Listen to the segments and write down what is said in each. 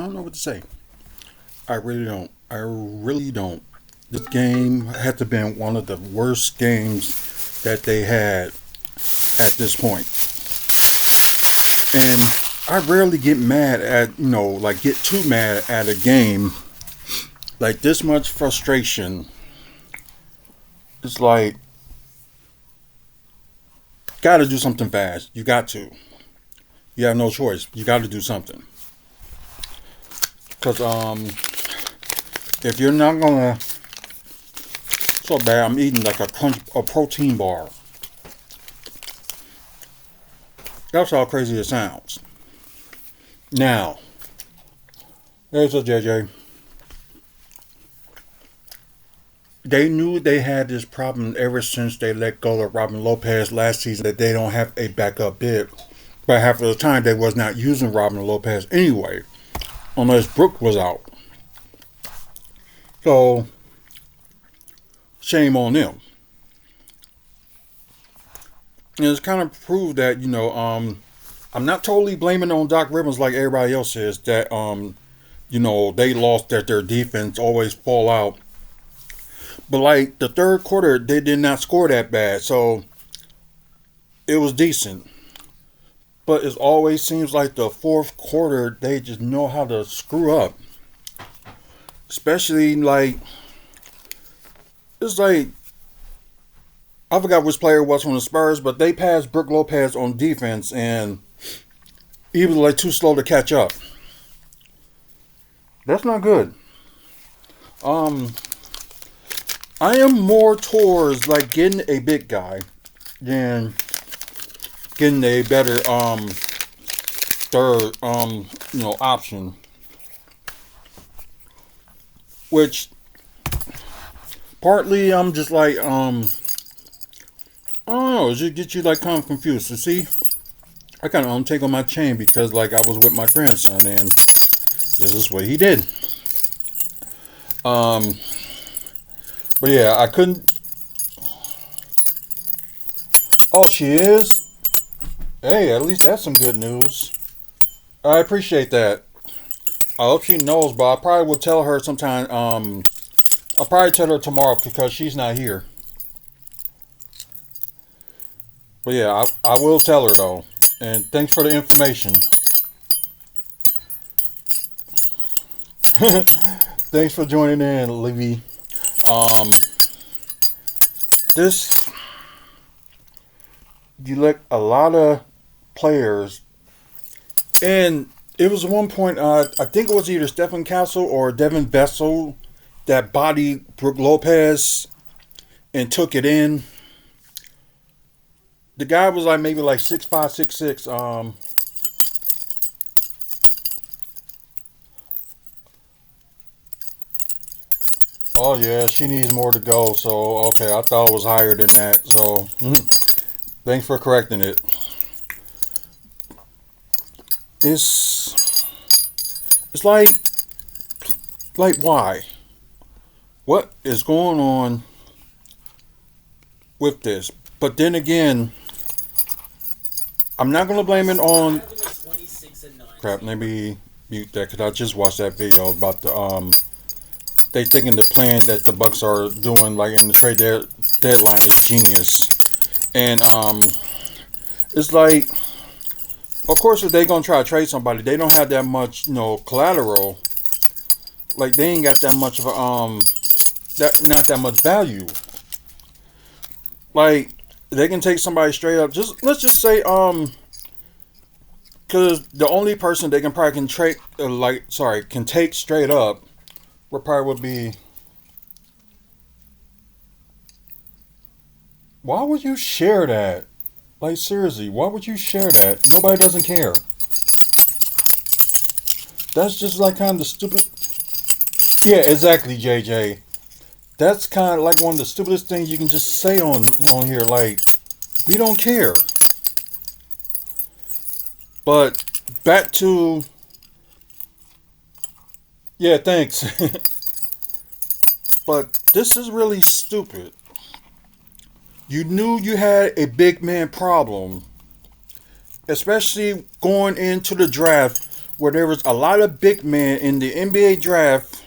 don't know what to say. I really don't. I really don't. This game had to have been one of the worst games that they had at this point. And I rarely get mad at, like get too mad at a game. Like this much frustration. It's like, gotta do something fast. You got to. You have no choice. You got to do something. Because, if you're not gonna, so bad, I'm eating like a protein bar. That's how crazy it sounds. Now, there's a JJ. They knew they had this problem ever since they let go of Robin Lopez last season, that they don't have a backup big. But half of the time they was not using Robin Lopez anyway, unless Brooke was out. So, shame on them. And it's kind of proved that, I'm not totally blaming on Doc Rivers like everybody else is, that, they lost, that their defense always fall out. But like the third quarter, they did not score that bad, so it was decent. But it always seems like the fourth quarter, they just know how to screw up. Especially like, it's like, I forgot which player it was from the Spurs, but they passed Brook Lopez on defense, and he was like too slow to catch up. That's not good. I am more towards like getting a big guy than getting a better third option. Which partly I'm just like I don't know, it just get you like kind of confused. So see, I kind of take on my chain because like I was with my grandson and this is what he did. But yeah, I couldn't. Oh, she is? Hey, at least that's some good news. I appreciate that. I hope she knows, but I probably will tell her sometime. I'll probably tell her tomorrow because she's not here. But yeah, I will tell her though. And thanks for the information. Thanks for joining in, Livy. Um, this, you let a lot of players, and it was one point, I think it was either Stephen Castle or Devin Vessel that bodied Brook Lopez and took it in. The guy was like maybe like 6'5", 6'6". Oh yeah, she needs more to go. So okay, I thought it was higher than that. So thanks for correcting it. It's it's like why? What is going on with this? But then again, I'm not gonna blame it on crap. Let me mute that because I just watched that video about the they thinking the plan that the Bucks are doing like in the deadline is genius, and it's like, of course, if they gonna try to trade somebody, they don't have that much collateral. Like they ain't got that much of a that not that much value. Like they can take somebody straight up. Just let's just say because the only person they can probably can trade can take straight up would be. Why would you share that? Like seriously, why would you share that? Nobody doesn't care. That's just like kind of the stupid. Yeah, exactly, JJ. That's kind of like one of the stupidest things you can just say on here. Like, we don't care. But back to, yeah, thanks. But this is really stupid. You knew you had a big man problem, especially going into the draft where there was a lot of big men in the NBA draft.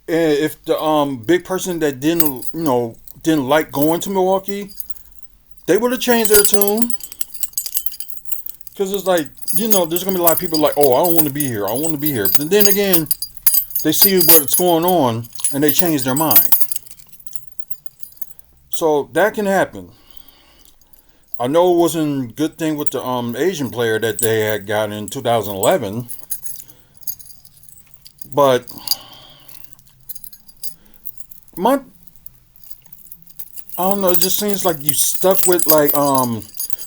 And if the big person that didn't like going to Milwaukee, they would have changed their tune. Because it's like, there's going to be a lot of people like, oh, I don't want to be here. I want to be here. But then again, they see what's going on and they change their mind. So that can happen. I know it wasn't a good thing with the Asian player that they had got in 2011. But I don't know, it just seems like you stuck with like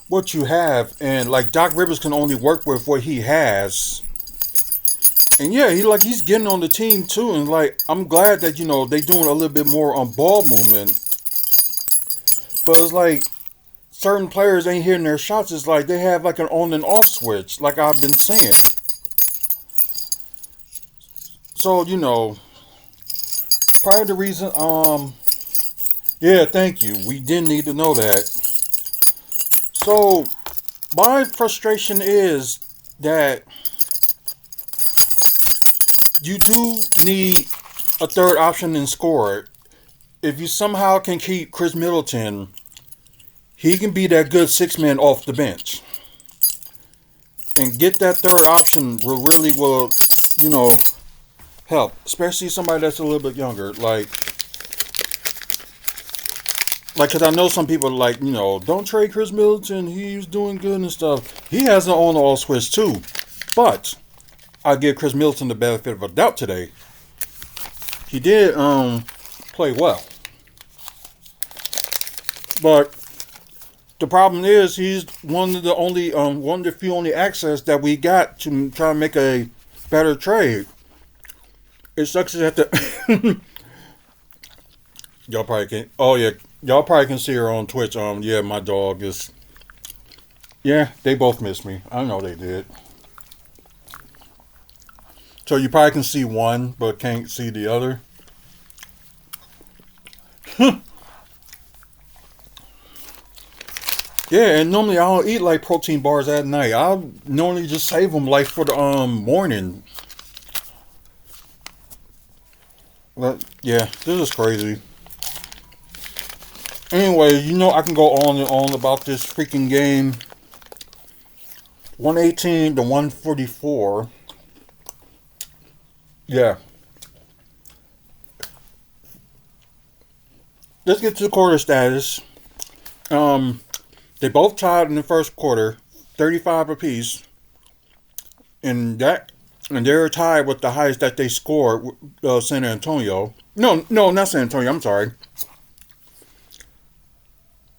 what you have, and like Doc Rivers can only work with what he has. And yeah, he's getting on the team too, and like I'm glad that they doing a little bit more on ball movement. But it's like certain players ain't hitting their shots. It's like they have like an on and off switch, like I've been saying. So part of the reason, yeah, thank you. We didn't need to know that. So my frustration is that you do need a third option and scorer. If you somehow can keep Chris Middleton, he can be that good 6-man off the bench. And get that third option will help. Especially somebody that's a little bit younger. Like, because I know some people like, don't trade Chris Middleton. He's doing good and stuff. He has an on-all switch too. But I give Chris Middleton the benefit of a doubt today. He did play well. But the problem is he's one of the few only access that we got to try to make a better trade. It sucks that the y'all probably can. Oh yeah, y'all probably can see her on Twitch. Yeah, my dog is. Yeah, they both missed me. I know they did. So you probably can see one, but can't see the other. Yeah, and normally I don't eat like protein bars at night. I'll normally just save them like for the morning. But yeah, this is crazy. Anyway, I can go on and on about this freaking game. 118 to 144. Yeah. Let's get to the quarter status. They both tied in the first quarter, 35 apiece. And they're tied with the highest that they scored, San Antonio. No, not San Antonio. I'm sorry.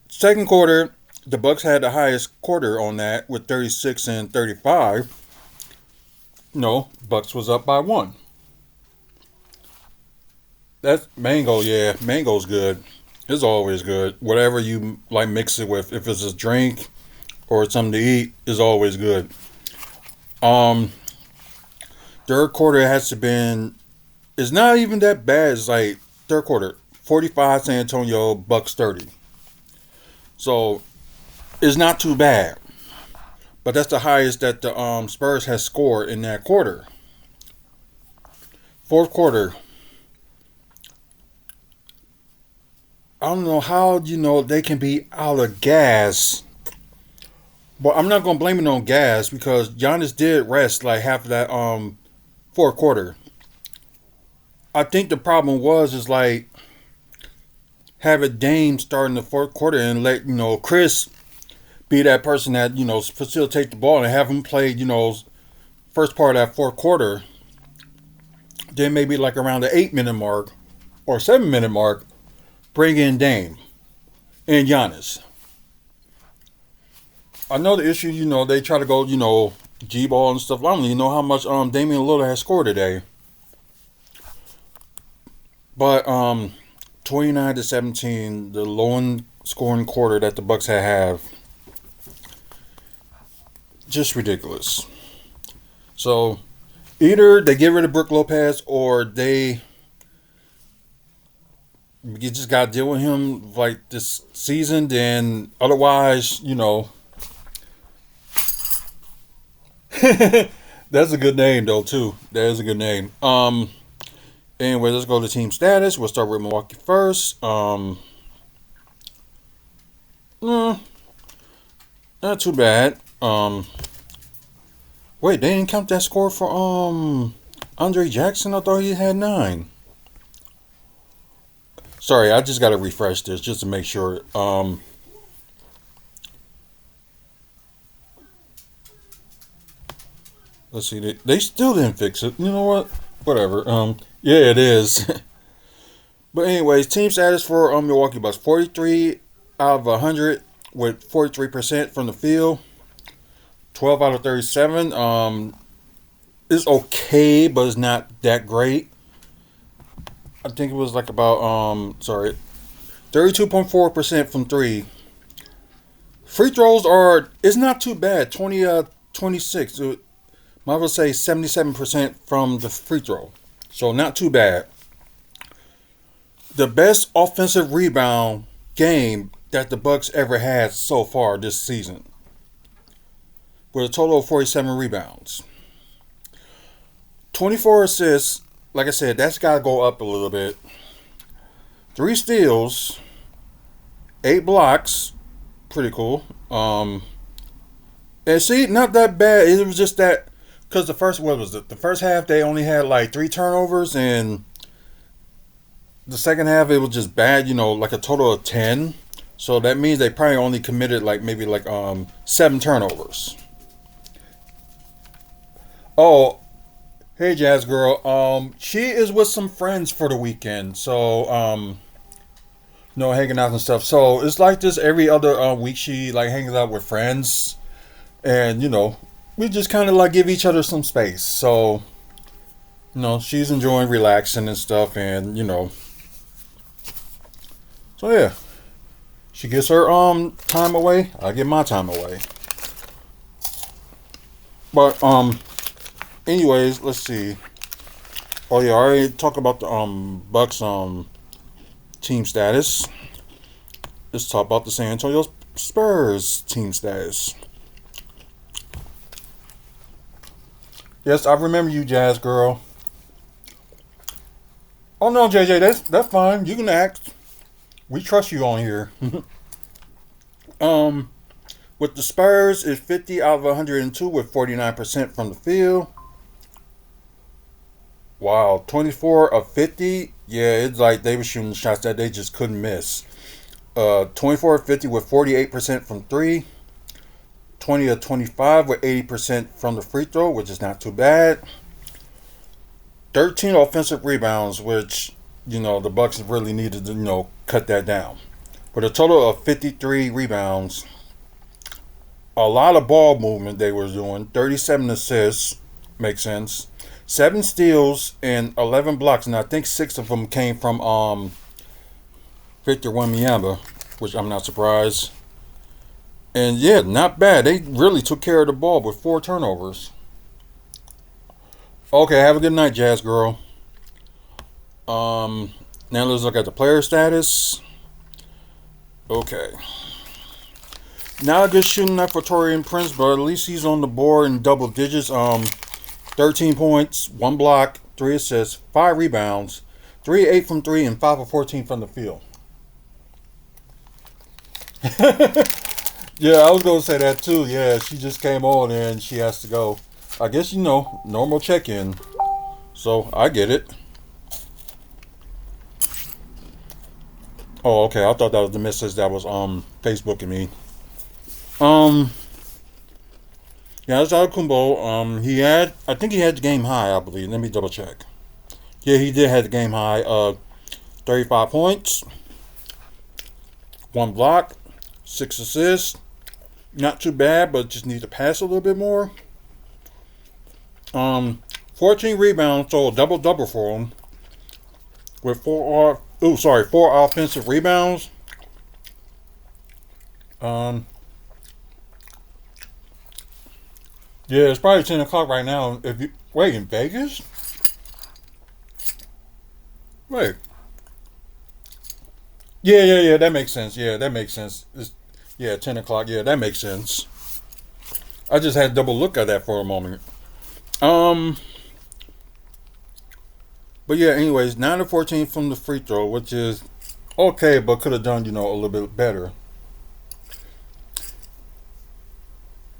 Second quarter, the Bucks had the highest quarter on that with 36 and 35. No, Bucks was up by 1. That's mango. Yeah, mango's good. It's always good. Whatever you like, mix it with. If it's a drink or something to eat, is always good. Third quarter has to been. It's not even that bad. It's like third quarter, 45 San Antonio, Bucks 30. So it's not too bad. But that's the highest that the Spurs has scored in that quarter. Fourth quarter. I don't know how they can be out of gas. But I'm not gonna blame it on gas because Giannis did rest like half of that fourth quarter. I think the problem is like having Dame start in the fourth quarter and let Chris be that person that facilitate the ball and have him play first part of that fourth quarter. Then maybe like around the 8-minute mark or 7-minute mark. Bring in Dame and Giannis. I know the issue, they try to go, G-ball and stuff. I don't even know how much Damian Lillard has scored today. But 29 to 17, the lowest scoring quarter that the Bucks have. Just ridiculous. So either they get rid of Brook Lopez or you just got to deal with him like this season. Then otherwise, That's a good name though too. That is a good name. Anyway, let's go to team status. We'll start with Milwaukee first. Mm, Not too bad. Wait, they didn't count that score for Andre Jackson. I thought he had 9. Sorry, I just got to refresh this just to make sure. Let's see. They still didn't fix it. You know what? Whatever. Yeah, it is. But anyways, team status for Milwaukee Bucks: 43 out of 100 with 43% from the field. 12 out of 37. It's okay, but it's not that great. I think it was like about 32.4% from 3. Free throws are it's not too bad. 26. I would say 77% from the free throw. So not too bad. The best offensive rebound game that the Bucks ever had so far this season, with a total of 47 rebounds. 24 assists, like I said, that's got to go up a little bit. 3 steals, 8 blocks, pretty cool. And see, not that bad. It was just that because the first what was it? The first half they only had like 3 turnovers, and the second half it was just bad. Like a total of 10. So that means they probably only committed like maybe like 7 turnovers. Oh, hey Jazz girl. She is with some friends for the weekend. So hanging out and stuff. So it's like this every other week. She like hangs out with friends, and we just kind of like give each other some space. So she's enjoying relaxing and stuff, and so yeah, she gets her time away. I get my time away. But anyways, let's see. Oh yeah, I already talked about the Bucks team status. Let's talk about the San Antonio Spurs team status. Yes, I remember you, Jazz girl. Oh no, JJ, that's fine. You can act. We trust you on here. um, with the Spurs, it's 50 out of 102 with 49% from the field. Wow, 24 of 50. Yeah, it's like they were shooting shots that they just couldn't miss. 24 of 50 with 48% from 3. 20 of 25 with 80% from the free throw, which is not too bad. 13 offensive rebounds, which the Bucks really needed to cut that down. With a total of 53 rebounds, a lot of ball movement they were doing. 37 assists, makes sense. 7 steals and 11 blocks, and I think 6 of them came from Victor Wembanyama, which I'm not surprised. And yeah, not bad. They really took care of the ball with 4 turnovers. Okay, have a good night, Jazz girl. Now let's look at the player status. Okay. Not a good shooting night for Taurean Prince, but at least he's on the board in double digits. 13 points, 1 block, 3 assists, 5 rebounds, 3-8 from 3, and 5 of 14 from the field. Yeah, I was going to say that too. Yeah, she just came on and she has to go. I guess, normal check-in. So, I get it. Oh, okay. I thought that was the message that was Facebooking me. Yeah, that's Kumbo. I think he had the game high, I believe. Let me double check. Yeah, he did have the game high. 35 points, 1 block, 6 assists. Not too bad, but just need to pass a little bit more. 14 rebounds, so a double for him. With 4 offensive rebounds. Yeah, it's probably 10 o'clock right now. If you wait in Vegas, wait. Yeah. That makes sense. Yeah, that makes sense. 10 o'clock. Yeah, that makes sense. I just had to double look at that for a moment. Um, but yeah, anyways, 9 of 14 from the free throw, which is okay, but could have done, a little bit better.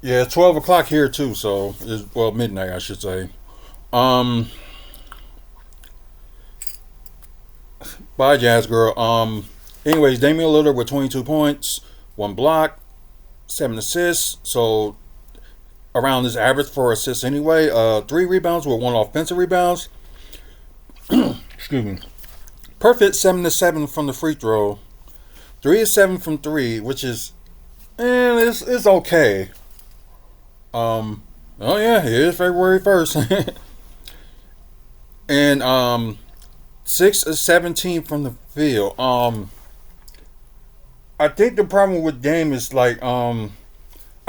Yeah, 12 o'clock here too, so it's, well, midnight, I should say. Um, Bye, Jazz Girl. Anyways, Damian Lillard with 22 points, one block, 7 assists, so around his average for assists anyway. 3 rebounds with 1 offensive rebounds. Excuse me. Perfect 7 to 7 from the free throw. 3 of 7 from three, which is, it's okay. Oh yeah, it is February 1st. And 6 of 17 from the field. I think the problem with Dame is like I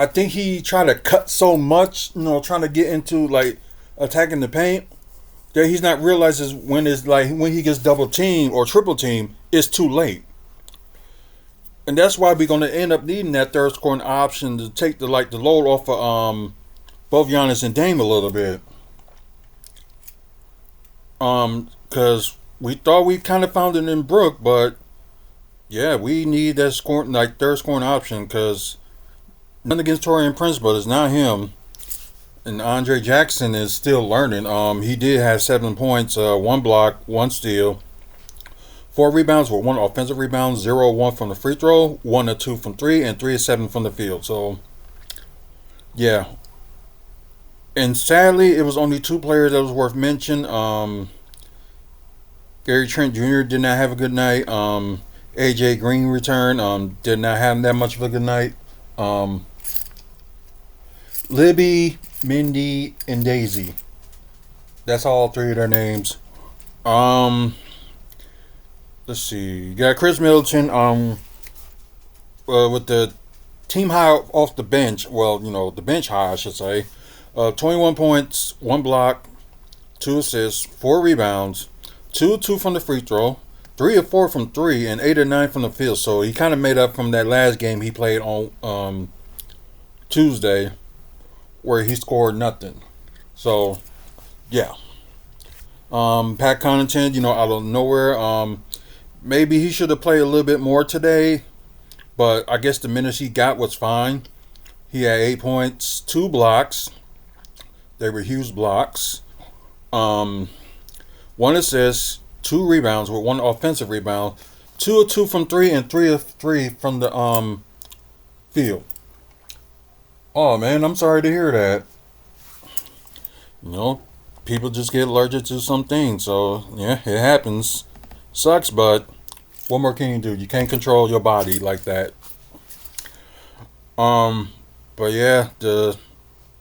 think he tried to cut so much, trying to get into like attacking the paint that he's not realizes when it's like when he gets double teamed or triple teamed, it's too late. And that's why we're gonna end up needing that third scoring option to take the load off of both Giannis and Dame a little bit. Because we thought we kind of found it in Brook, but yeah, we need that scoring like third scoring option because nothing against Torian Prince, but it's not him. And Andre Jackson is still learning. He did have 7 points, 1 block, 1 steal, 4 rebounds with 1 offensive rebound, 0 of 1 from the free throw, 1 of 2 from three, and 3 of 7 from the field. So yeah, and sadly, it was only 2 players that was worth mention. Gary Trent Jr. did not have a good night. AJ Green returned. Did not have that much of a good night. Libby, Mindy, and Daisy. That's all 3 of their names. Let's see. You got Chris Middleton. With the team high off the bench. Well, the bench high, I should say. 21 points, 1 block, 2 assists, 4 rebounds, 2 of 2 from the free throw, 3 of 4 from three, and 8 of 9 from the field. So he kind of made up from that last game he played on Tuesday, where he scored nothing. So yeah, Pat Connaughton, out of nowhere. Maybe he should have played a little bit more today, but I guess the minutes he got was fine. He had 8 points, 2 blocks. They were huge blocks. 1 assist, 2 rebounds with 1 offensive rebound, 2 of 2 from three, and 3 of 3 from the field. Oh man, I'm sorry to hear that. People just get allergic to some things, so yeah, it happens. Sucks, but what more can you do? You can't control your body like that. But yeah,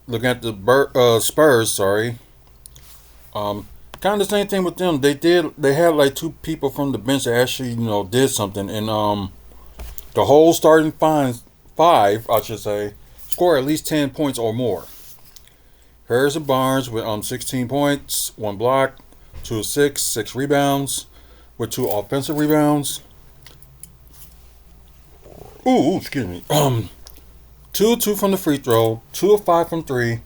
looking at the Spurs, sorry. Kind of the same thing with them. They had like 2 people from the bench that actually did something, and the whole starting five, I should say, score at least 10 points or more. Harrison Barnes with 16 points, 1 block, 2 of 6, 6 rebounds with 2 offensive rebounds. Ooh, excuse me. 2 of 2 from the free throw, 2 of 5 from three.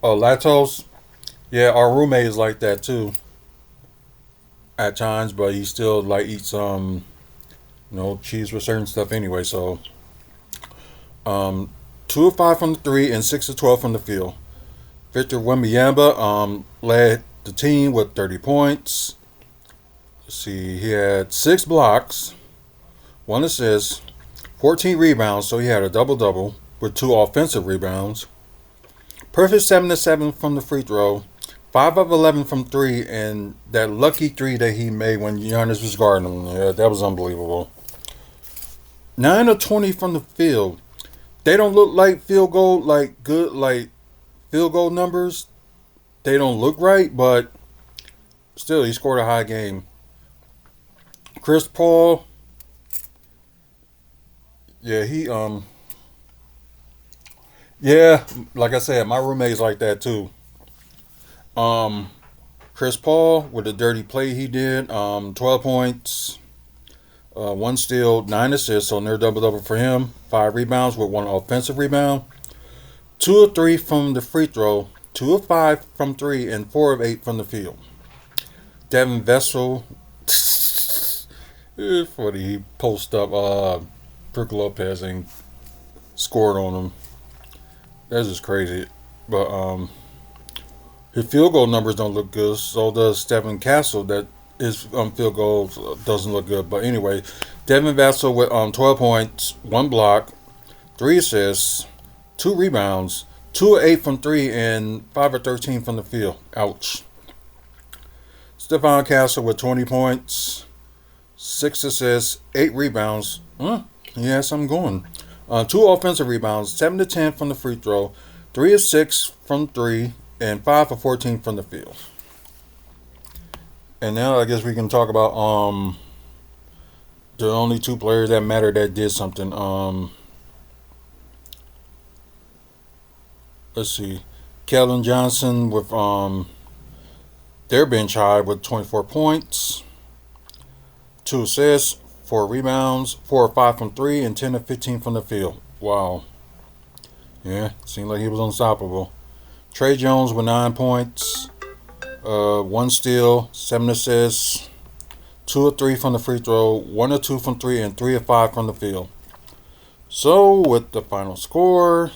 Latos, yeah, our roommate is like that too at times, but he still like eats cheese with certain stuff anyway. So 2 of 5 from the three and 6 of 12 from the field. Victor Wembanyama led the team with 30 points. Let's see, he had 6 blocks, 1 assist, 14 rebounds, so he had a double double with 2 offensive rebounds. Perfect 7 to 7 from the free throw, 5 of 11 from three, and that lucky 3 that he made when Giannis was guarding him. Yeah, that was unbelievable. 9 of 20 from the field. They don't look like field goal, like good, like field goal numbers. They don't look right, but still, he scored a high game. Chris Paul, yeah, yeah, like I said, my roommate's like that too. Um, Chris Paul with a dirty play he did, 12 points, 1 steal, 9 assists, so near double double for him. 5 rebounds with 1 offensive rebound. 2 of 3 from the free throw, 2 of 5 from 3, and 4 of 8 from the field. Devin Vessel, it's funny, he posted up Brook Lopez and scored on him. That's just crazy. But his field goal numbers don't look good. So does Stephen Castle. That his field goals doesn't look good. But anyway, Devin Vessel with 12 points, 1 block, 3 assists, 2 rebounds, 2 of 8 from 3, and 5 of 13 from the field. Ouch. Stephon Castle with 20 points, 6 assists, 8 rebounds. He has something going. 2 offensive rebounds, 7 to 10 from the free throw, 3 of 6 from 3, and 5 of 14 from the field. And now I guess we can talk about the only 2 players that matter that did something. Let's see. Keldon Johnson with their bench high with 24 points, 2 assists, 4 rebounds, 4 or 5 from 3, and 10 of 15 from the field. Wow. Yeah, seemed like he was unstoppable. Trey Jones with 9 points, 1 steal, 7 assists, 2 of 3 from the free throw, 1 of 2 from 3, and 3 of 5 from the field. So, with the final score,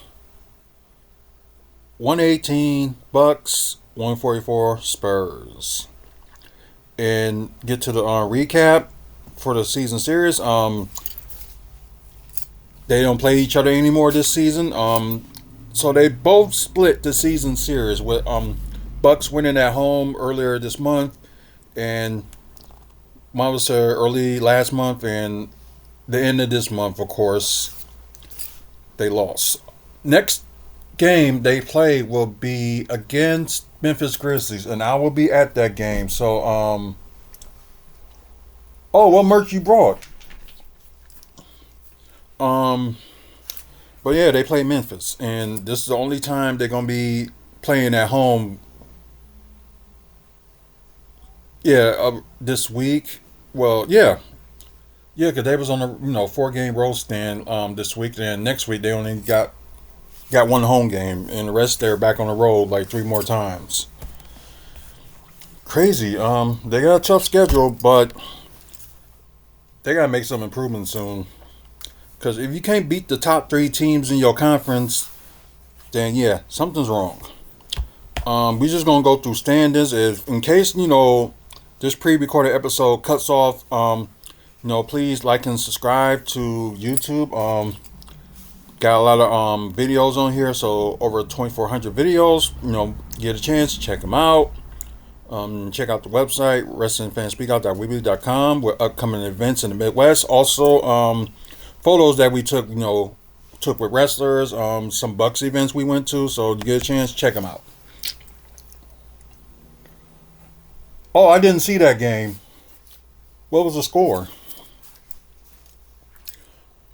118 Bucks, 144 Spurs. And get to the recap for the season series. They don't play each other anymore this season. So they both split the season series with Bucks winning at home earlier this month, and mine was early last month, and the end of this month, of course, they lost. Next game they play will be against Memphis Grizzlies, and I will be at that game. So, oh, what merch you brought? But yeah, they play Memphis, and this is the only time they're gonna be playing at home. Yeah, this week. Well, yeah, because they was on a 4-game road stand this week, and next week they only got 1 home game, and the rest they're back on the road like 3 more times. Crazy. They got a tough schedule, but they gotta make some improvements soon. Because if you can't beat the top 3 teams in your conference, then yeah, something's wrong. We just gonna go through standings. If in case this pre-recorded episode cuts off, please like and subscribe to YouTube. Got a lot of videos on here, so over 2,400 videos. Get a chance, check them out. Check out the website wrestlingfanspeakout.weebly.com with upcoming events in the Midwest. Also, photos that we took with wrestlers. Some Bucks events we went to. So you get a chance, check them out. Oh, I didn't see that game. What was the score?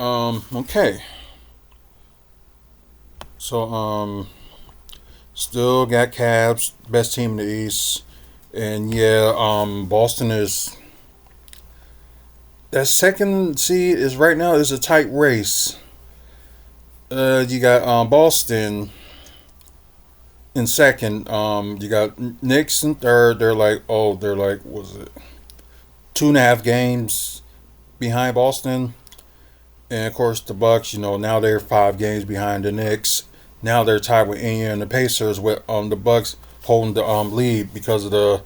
Okay. So, still got Cavs, best team in the East. And yeah, Boston is... That second seed is right now is a tight race. You got Boston in second. You got Knicks in third. They're like, was it 2.5 games behind Boston? And of course the Bucks, now they're 5 games behind the Knicks. Now they're tied with Indiana and the Pacers, with the Bucks holding the lead because of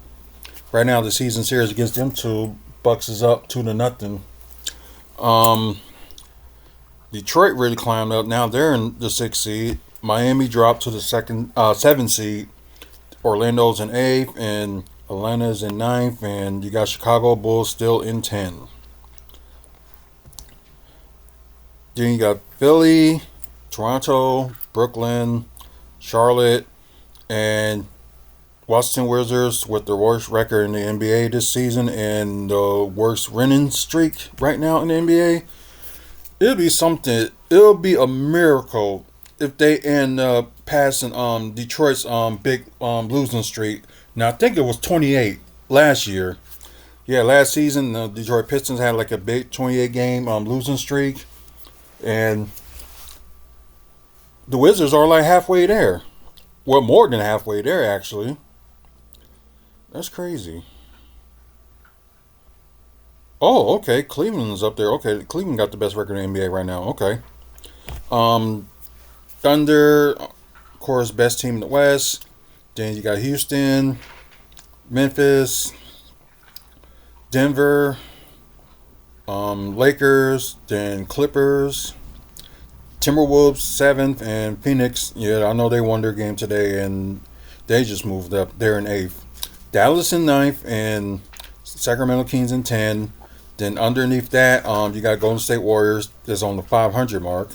right now the season series against them 2. Bucks is up 2-0. Detroit really climbed up. Now they're in the 6th seed. Miami dropped to the 7th seed. Orlando's in 8th, and Atlanta's in 9th, and you got Chicago Bulls still in 10. Then you got Philly, Toronto, Brooklyn, Charlotte, and Washington Wizards with the worst record in the NBA this season and the worst winning streak right now in the NBA. It'll be something. It'll be a miracle if they end up passing Detroit's big losing streak. Now I think it was 28 last year. Yeah, last season the Detroit Pistons had like a big 28 game losing streak, and the Wizards are like halfway there. Well, more than halfway there, actually. That's crazy. Oh, okay. Cleveland's up there. Okay, Cleveland got the best record in the NBA right now. Okay. Um, Thunder, of course, best team in the West. Then you got Houston, Memphis, Denver, Lakers, then Clippers, Timberwolves seventh, and Phoenix. Yeah, I know they won their game today, and they just moved up. They're in eighth. Dallas in ninth, and Sacramento Kings in 10. Then underneath that, you got Golden State Warriors that's on the 500 mark.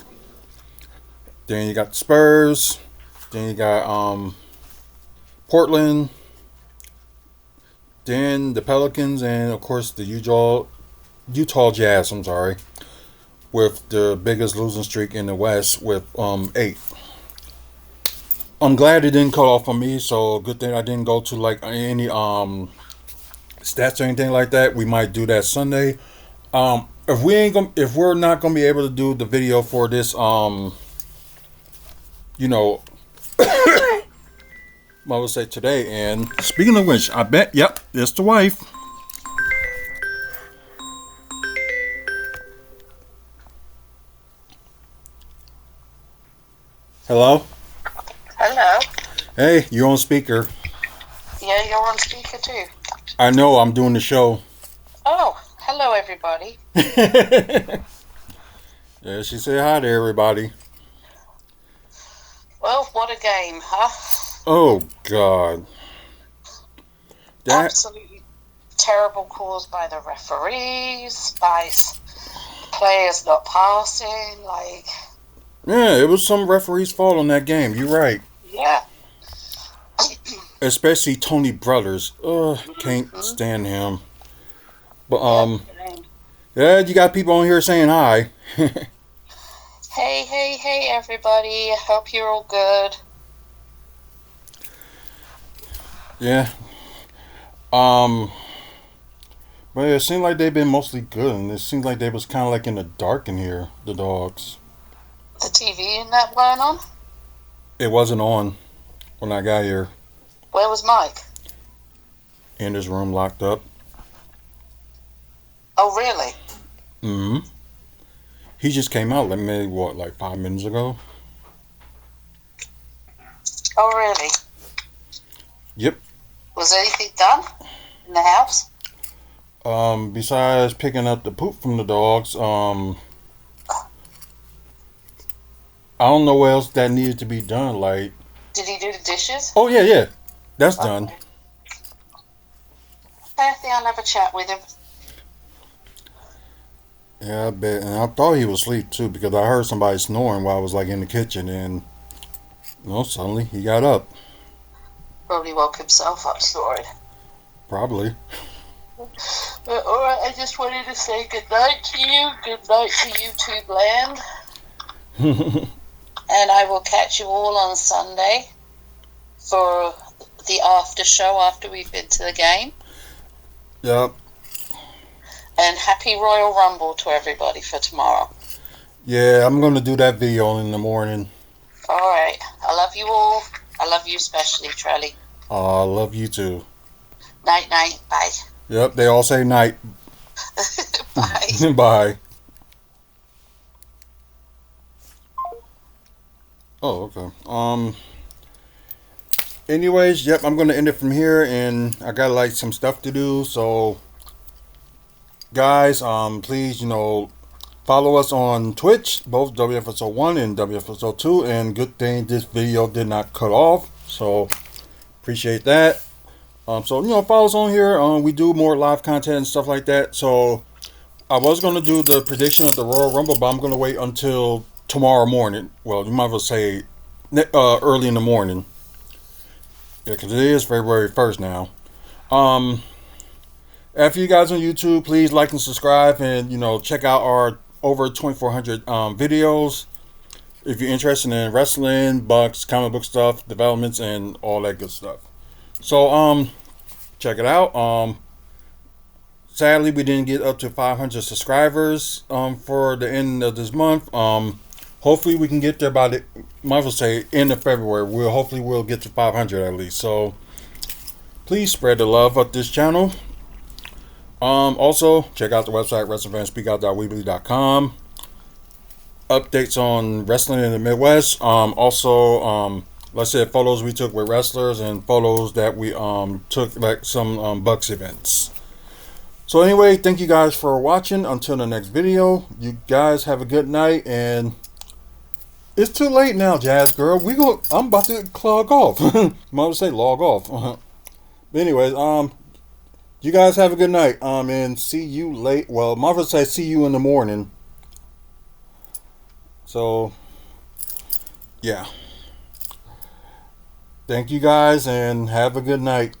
Then you got the Spurs. Then you got Portland. Then the Pelicans, and of course the Utah Jazz. I'm sorry, with the biggest losing streak in the West with 8. I'm glad it didn't cut off on me. So good thing I didn't go to like any stats or anything like that. We might do that Sunday. If we're not gonna be able to do the video for this, you know, I would say today. And speaking of which, I bet, yep, it's the wife. Hello. Hello. Hey, you're on speaker. Yeah, you're on speaker too. I know. I'm doing the show. Oh, hello everybody. Yeah, she said hi to everybody. Well, what a game, huh? Oh God. Absolutely terrible calls by the referees, by players not passing, like. Yeah, it was some referee's fault on that game. You're right. Yeah. Especially Tony Brothers. Can't stand him. But yeah, you got people on here saying hi. Hey, everybody. Hope you're all good. Yeah. But it seemed like they've been mostly good, and it seemed like they was kind of like in the dark in here, the dogs. The TV and that weren't on? It wasn't on when I got here. Where was Mike? In his room, locked up. Oh, really? Mm-hmm. He just came out like 5 minutes ago. Oh, really? Yep. Was anything done in the house? Besides picking up the poop from the dogs, I don't know what else that needed to be done. Like, did he do the dishes? Oh yeah, that's done. Okay, I think I'll have a chat with him. Yeah, I bet. And I thought he was asleep too because I heard somebody snoring while I was like in the kitchen, and suddenly he got up. Probably woke himself up snoring. Probably. Alright, I just wanted to say good night to you. Good night to YouTube land. And I will catch you all on Sunday for the after show after we've been to the game. Yep. And happy Royal Rumble to everybody for tomorrow. Yeah, I'm going to do that video in the morning. Alright. I love you all. I love you especially, Trelly. I love you too. Night, night. Bye. Yep, they all say night. Bye. Bye. Oh, okay. Anyways, yep, I'm gonna end it from here, and I got like some stuff to do. So, guys, please, follow us on Twitch, both WFSO 1 and WFSO 2. And good thing this video did not cut off. So, appreciate that. So follow us on here. We do more live content and stuff like that. So, I was gonna do the prediction of the Royal Rumble, but I'm gonna wait until tomorrow morning. Well, you might as well say early in the morning. Yeah, because it is February 1st now. After you guys on YouTube, please like and subscribe, and check out our over 2,400 videos if you're interested in wrestling, bucks, comic book stuff, developments, and all that good stuff. So check it out. Sadly, we didn't get up to 500 subscribers for the end of this month. Hopefully we can get there by the, might as well say, end of February. We'll get to 500 at least. So please spread the love of this channel. Also check out the website wrestlingfanspeakout.weebly.com. Updates on wrestling in the Midwest. Let's say photos we took with wrestlers and photos that we took like some Bucks events. So anyway, thank you guys for watching. Until the next video, you guys have a good night. And it's too late now, Jazz Girl. I'm about to log off. I'm about to say log off. But anyways, you guys have a good night. And see you late. Well, Marvel say see you in the morning. So yeah. Thank you guys and have a good night.